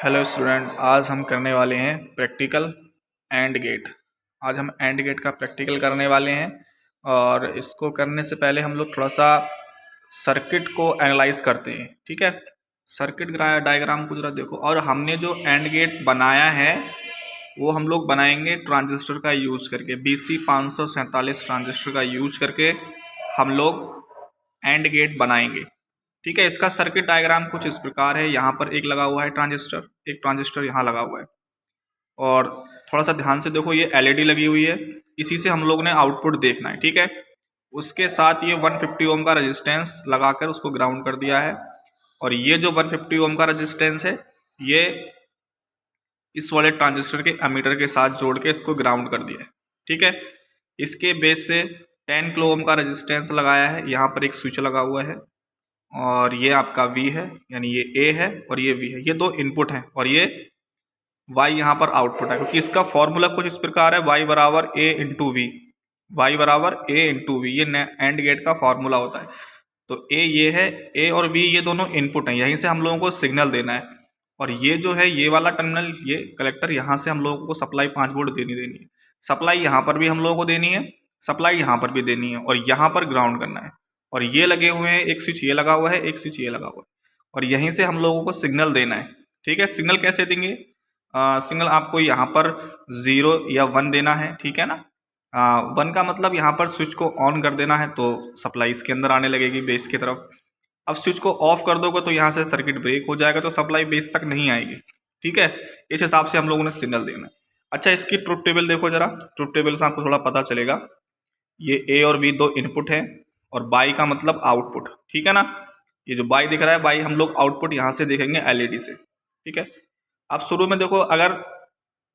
Hello student, आज हम करने वाले हैं प्रैक्टिकल एंड गेट। आज हम एंड गेट का प्रैक्टिकल करने वाले हैं और इसको करने से पहले हम लोग थोड़ा सा सर्किट को एनालाइज करते हैं। ठीक है, सर्किट डायग्राम को जरा देखो। और हमने जो एंड गेट बनाया है वो हम लोग बनाएंगे ट्रांजिस्टर का यूज़ करके, BC547 ट्रांजिस्टर का यूज करके हम लोग एंड गेट बनाएंगे। ठीक है, इसका सर्किट डायग्राम कुछ इस प्रकार है। यहाँ पर एक लगा हुआ है ट्रांजिस्टर, एक ट्रांजिस्टर यहाँ लगा हुआ है और थोड़ा सा ध्यान से देखो, ये LED लगी हुई है, इसी से हम लोग ने आउटपुट देखना है। ठीक है, उसके साथ ये 150 ओम का रेजिस्टेंस लगाकर उसको ग्राउंड कर दिया है और ये जो 150 ओम का रेजिस्टेंस है ये इस वाले ट्रांजिस्टर के एमीटर के साथ जोड़ के इसको ग्राउंड कर दिया है। ठीक है, इसके बेस से 10 किलो ओम का रेजिस्टेंस लगाया है। यहाँ पर एक स्विच लगा हुआ है और ये आपका V है, यानी ये A है और ये V है, ये दो इनपुट हैं और ये Y यहाँ पर आउटपुट है। क्योंकि इसका फॉर्मूला कुछ इस प्रकार है, Y बराबर A इंटू वी, वाई बराबर A इंटू वी, ये एंड गेट का फॉर्मूला होता है। तो A ये है, A और V ये दोनों इनपुट हैं, यहीं से हम लोगों को सिग्नल देना है। और ये जो है ये वाला टर्मिनल, ये कलेक्टर, यहाँ से हम लोगों को सप्लाई 5 वोल्ट देनी है। सप्लाई यहाँ पर भी हम लोगों को देनी है, सप्लाई यहाँ पर भी देनी है और यहाँ पर ग्राउंड करना है। और ये लगे हुए हैं, एक स्विच ये लगा हुआ है, एक स्विच ये लगा हुआ है और यहीं से हम लोगों को सिग्नल देना है। ठीक है, सिग्नल कैसे देंगे? सिग्नल आपको यहाँ पर 0 या 1 देना है। ठीक है ना, 1 का मतलब यहाँ पर स्विच को ऑन कर देना है तो सप्लाई इसके अंदर आने लगेगी बेस की तरफ। अब स्विच को ऑफ कर दोगे तो यहाँ से सर्किट ब्रेक हो जाएगा, तो सप्लाई बेस तक नहीं आएगी। ठीक है, इस हिसाब से हम लोगों ने सिग्नल देना है। अच्छा, इसकी ट्रुथ टेबल देखो जरा, ट्रुथ टेबल से आपको थोड़ा पता चलेगा। ये A और V दो इनपुट हैं और बाई का मतलब आउटपुट। ठीक है ना, ये जो बाई दिख रहा है, बाई हम लोग आउटपुट यहाँ से देखेंगे LED से। ठीक है, अब शुरू में देखो, अगर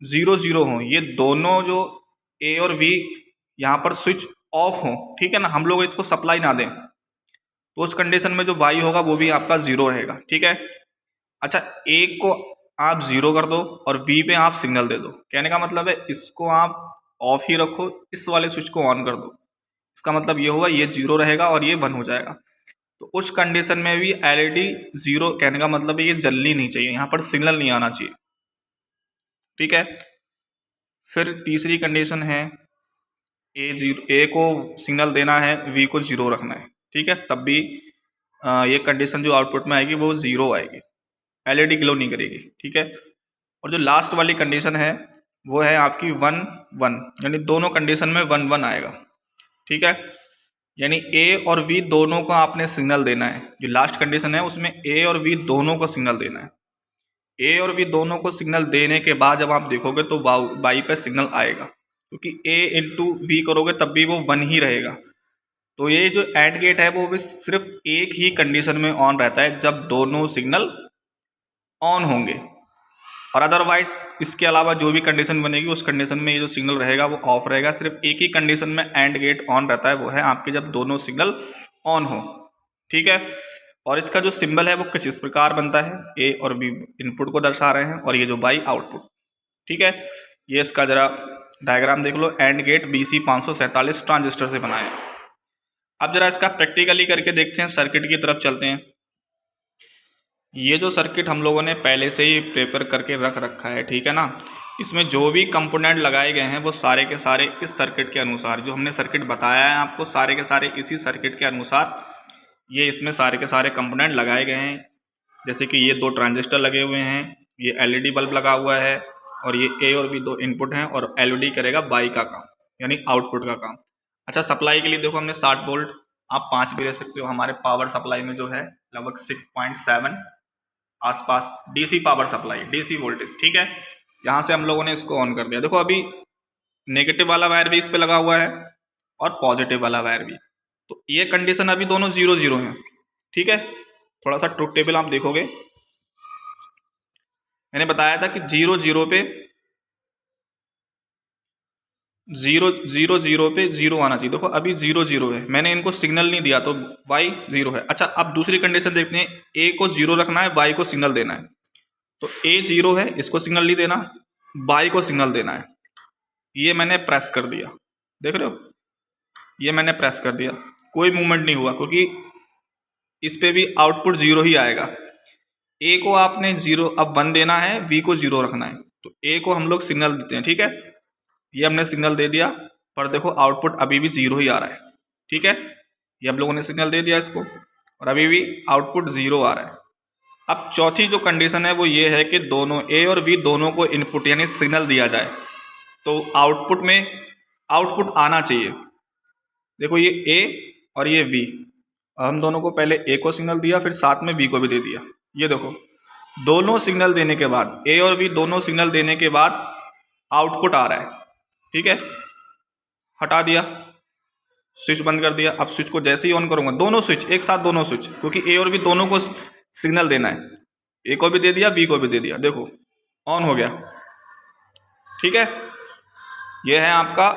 0 0 हो, ये दोनों जो A और V यहाँ पर स्विच ऑफ हो, ठीक है ना, हम लोग इसको सप्लाई ना दें, तो उस कंडीशन में जो बाई होगा वो भी आपका 0 रहेगा। ठीक है, अच्छा, एक को आप 0 कर दो और B पे आप सिग्नल दे दो। कहने का मतलब है इसको आप ऑफ ही रखो, इस वाले स्विच को ऑन कर दो, इसका मतलब ये हुआ ये 0 रहेगा और ये 1 हो जाएगा। तो उस कंडीशन में भी LED 0, कहने का मतलब है ये जलनी नहीं चाहिए, यहाँ पर सिग्नल नहीं आना चाहिए। ठीक है, फिर तीसरी कंडीशन है A को सिग्नल देना है, V को 0 रखना है। ठीक है, तब भी ये कंडीशन जो आउटपुट में आएगी वो 0 आएगी, LED ग्लो नहीं करेगी। ठीक है, और जो लास्ट वाली कंडीशन है वो है आपकी 1 1, यानी दोनों कंडीशन में 1 1 आएगा। ठीक है, यानी A और V दोनों को आपने सिग्नल देना है। जो लास्ट कंडीशन है उसमें A और V दोनों को सिग्नल देना है। A और V दोनों को सिग्नल देने के बाद जब आप देखोगे तो बाई पे सिग्नल आएगा, क्योंकि A इंटू वी करोगे तब भी वो 1 ही रहेगा। तो ये जो एंड गेट है वो भी सिर्फ एक ही कंडीशन में ऑन रहता है, जब दोनों सिग्नल ऑन होंगे, और अदरवाइज इसके अलावा जो भी कंडीशन बनेगी उस कंडीशन में ये जो सिग्नल रहेगा वो ऑफ रहेगा। सिर्फ एक ही कंडीशन में एंड गेट ऑन रहता है, वो है आपके जब दोनों सिग्नल ऑन हो। ठीक है, और इसका जो सिंबल है वो कुछ इस प्रकार बनता है, A और B इनपुट को दर्शा रहे हैं और ये जो बाई आउटपुट। ठीक है, ये इसका जरा डायग्राम देख लो, एंड गेट BC547 ट्रांजिस्टर से बनाया है। अब जरा इसका प्रैक्टिकली करके देखते हैं, सर्किट की तरफ चलते हैं। ये जो सर्किट हम लोगों ने पहले से ही प्रिपेयर करके रख रखा है, ठीक है ना, इसमें जो भी कंपोनेंट लगाए गए हैं वो सारे के सारे इस सर्किट के अनुसार, जो हमने सर्किट बताया है आपको, सारे के सारे इसी सर्किट के अनुसार ये इसमें सारे के सारे कंपोनेंट लगाए गए हैं। जैसे कि ये 2 ट्रांजिस्टर लगे हुए हैं, ये LED बल्ब लगा हुआ है और ये A और B दो इनपुट हैं और LED करेगा बाई का काम, यानी आउटपुट का काम। अच्छा, सप्लाई के लिए देखो हमने 60 वोल्ट, आप 5 भी ले सकते हो। हमारे पावर सप्लाई में जो है लगभग 6.7 आसपास DC power supply, DC voltage. ठीक है, यहाँ से हम लोगों ने इसको ऑन कर दिया। देखो अभी नेगेटिव वाला वायर भी इस पर लगा हुआ है और पॉजिटिव वाला वायर भी, तो ये कंडीशन अभी दोनों 0 0 हैं। ठीक है, थोड़ा सा ट्रुथ टेबल आप देखोगे, मैंने बताया था कि 0 0 पे 0 0 0 पे 0 आना चाहिए। देखो अभी 0 0 है, मैंने इनको सिग्नल नहीं दिया तो Y 0 है। अच्छा, अब दूसरी कंडीशन देखते हैं, A को 0 रखना है, Y को सिग्नल देना है। तो A 0 है, इसको सिग्नल नहीं देना, Y को सिग्नल देना है। ये मैंने प्रेस कर दिया, देख रहे हो, ये मैंने प्रेस कर दिया, कोई मूवमेंट नहीं हुआ, क्योंकि इस पे भी आउटपुट 0 ही आएगा। ए को आपने 0 अब 1 देना है, वी को 0 रखना है, तो ए को हम लोग सिग्नल देते हैं। ठीक है, ये हमने सिग्नल दे दिया, पर देखो आउटपुट अभी भी 0 ही आ रहा है। ठीक है, ये हम लोगों ने सिग्नल दे दिया इसको, और अभी भी आउटपुट 0 आ रहा है। अब चौथी जो कंडीशन है वो ये है कि दोनों ए और बी दोनों को इनपुट यानी सिग्नल दिया जाए, तो आउटपुट में आउटपुट आना चाहिए। देखो ये ए और ये वी, हम दोनों को पहले ए को सिग्नल दिया, फिर साथ में बी को भी दे दिया। ये देखो दोनों सिग्नल देने के बाद, ए और बी दोनों सिग्नल देने के बाद आउटपुट आ रहा है। ठीक है, हटा दिया, स्विच बंद कर दिया। अब स्विच को जैसे ही ऑन करूंगा, दोनों स्विच एक साथ, दोनों स्विच, क्योंकि ए और बी दोनों को सिग्नल देना है, ए को भी दे दिया, बी को भी दे दिया, देखो ऑन हो गया। ठीक है, ये है आपका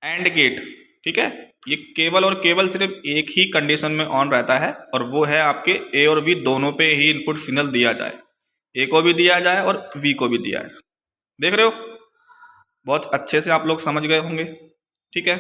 एंड गेट। ठीक है, ये केवल और केवल सिर्फ एक ही कंडीशन में ऑन रहता है, और वो है आपके ए और बी दोनों पे ही इनपुट सिग्नल दिया जाए, ए को भी दिया जाए और वी को भी दिया है। देख रहे हो, बहुत अच्छे से आप लोग समझ गए होंगे। ठीक है।